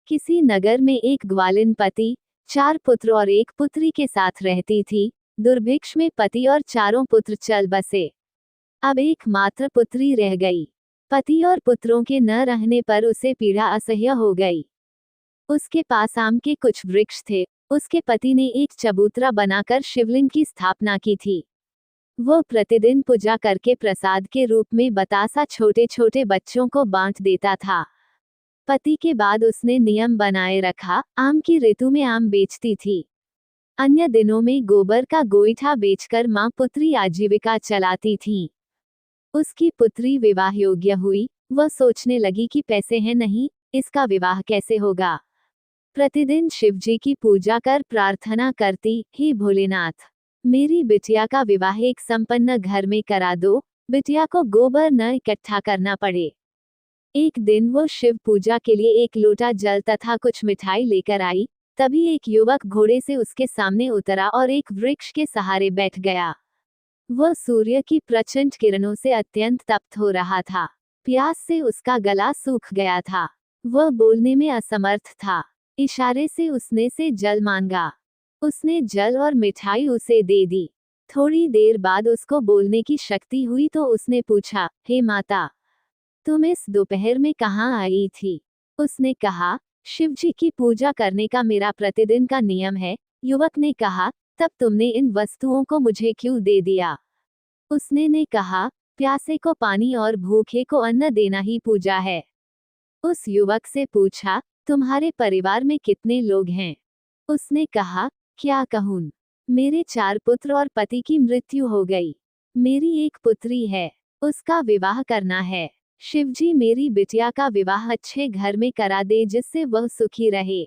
किसी नगर में एक ग्वालिन पति, 4 पुत्र और एक पुत्री के साथ रहती थी। दुर्भिक्ष में पति और चारों पुत्र चल बसे। अब एकमात्र पुत्री रह गई। पति और पुत्रों के न रहने पर उसे पीड़ा असह्य हो गई। उसके पास आम के कुछ वृक्ष थे। उसके पति ने एक चबूतरा बनाकर शिवलिंग की स्थापना की थी। वो प्रतिदिन पूजा करके प्रसाद के रूप में बतासा छोटे छोटे बच्चों को बांट देता था। पति के बाद उसने नियम बनाए रखा, आम की ऋतु में आम बेचती थी। अन्य दिनों में गोबर का गोईठा बेचकर मां पुत्री आजीविका चलाती थीं। उसकी पुत्री विवाह योग्य हुई। वह सोचने लगी कि पैसे हैं नहीं, इसका विवाह कैसे होगा। प्रतिदिन शिवजी की पूजा कर प्रार्थना करती, हे भोलेनाथ, मेरी बिटिया का विवाह एक संपन्न घर में करा दो, बिटिया को गोबर न इकट्ठा करना पड़े। एक दिन वो शिव पूजा के लिए एक लोटा जल तथा कुछ मिठाई लेकर आई। तभी एक युवक घोड़े से उसके सामने उतरा और एक वृक्ष के सहारे बैठ गया। वह सूर्य की प्रचंड किरणों से अत्यंत तप्त हो रहा था। प्यास से उसका गला सूख गया था। वह बोलने में असमर्थ था। इशारे से उसने से जल मांगा। उसने जल और मिठाई उसे दे दी। थोड़ी देर बाद उसको बोलने की शक्ति हुई तो उसने पूछा, हे माता, तुम इस दोपहर में कहाँ आई थी? उसने कहा, शिवजी की पूजा करने का मेरा प्रतिदिन का नियम है। युवक ने कहा, तब तुमने इन वस्तुओं को मुझे क्यों दे दिया? उसने ने कहा, प्यासे को पानी और भूखे को अन्न देना ही पूजा है। उस युवक से पूछा, तुम्हारे परिवार में कितने लोग हैं? उसने कहा, क्या कहूँ, मेरे 4 पुत्र और पति की मृत्यु हो गई। मेरी एक पुत्री है, उसका विवाह करना है। शिवजी मेरी बिटिया का विवाह अच्छे घर में करा दे जिससे वह सुखी रहे।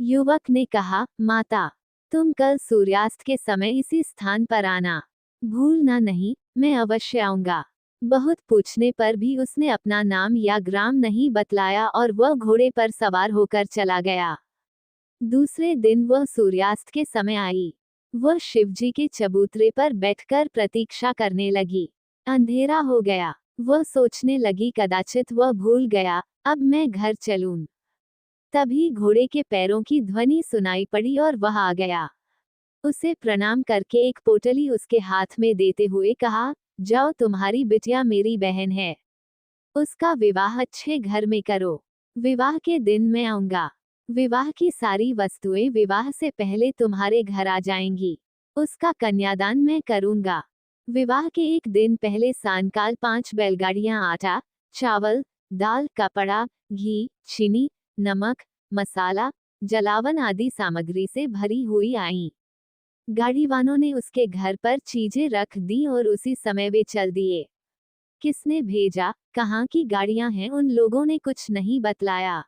युवक ने कहा, माता, तुम कल सूर्यास्त के समय इसी स्थान पर आना, भूलना नहीं, मैं अवश्य आऊंगा। बहुत पूछने पर भी उसने अपना नाम या ग्राम नहीं बतलाया और वह घोड़े पर सवार होकर चला गया। दूसरे दिन वह सूर्यास्त के समय आई। वह शिवजी के चबूतरे पर बैठकर प्रतीक्षा करने लगी। अंधेरा हो गया। वह सोचने लगी, कदाचित वह भूल गया, अब मैं घर चलूं। तभी घोड़े के पैरों की ध्वनि सुनाई पड़ी और वह आ गया। उसे प्रणाम करके एक पोटली उसके हाथ में देते हुए कहा, जाओ, तुम्हारी बिटिया मेरी बहन है, उसका विवाह अच्छे घर में करो। विवाह के दिन मैं आऊंगा। विवाह की सारी वस्तुएं विवाह से पहले तुम्हारे घर आ जाएंगी। उसका कन्यादान मैं करूंगा। विवाह के एक दिन पहले सायंकाल 5 बैलगाड़ियां आटा, चावल, दाल, कपड़ा, घी, चीनी, नमक, मसाला, जलावन आदि सामग्री से भरी हुई आईं। गाड़ीवानों ने उसके घर पर चीजें रख दी और उसी समय वे चल दिए। किसने भेजा, कहाँ की गाड़ियां हैं, उन लोगों ने कुछ नहीं बतलाया।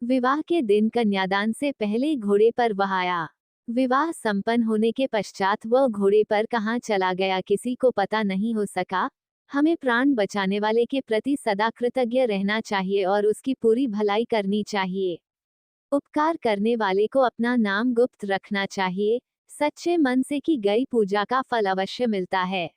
विवाह के दिन कन्यादान से पहले घोड़े पर वह आया। विवाह संपन्न होने के पश्चात वह घोड़े पर कहाँ चला गया किसी को पता नहीं हो सका। हमें प्राण बचाने वाले के प्रति सदा कृतज्ञ रहना चाहिए और उसकी पूरी भलाई करनी चाहिए। उपकार करने वाले को अपना नाम गुप्त रखना चाहिए। सच्चे मन से की गई पूजा का फल अवश्य मिलता है।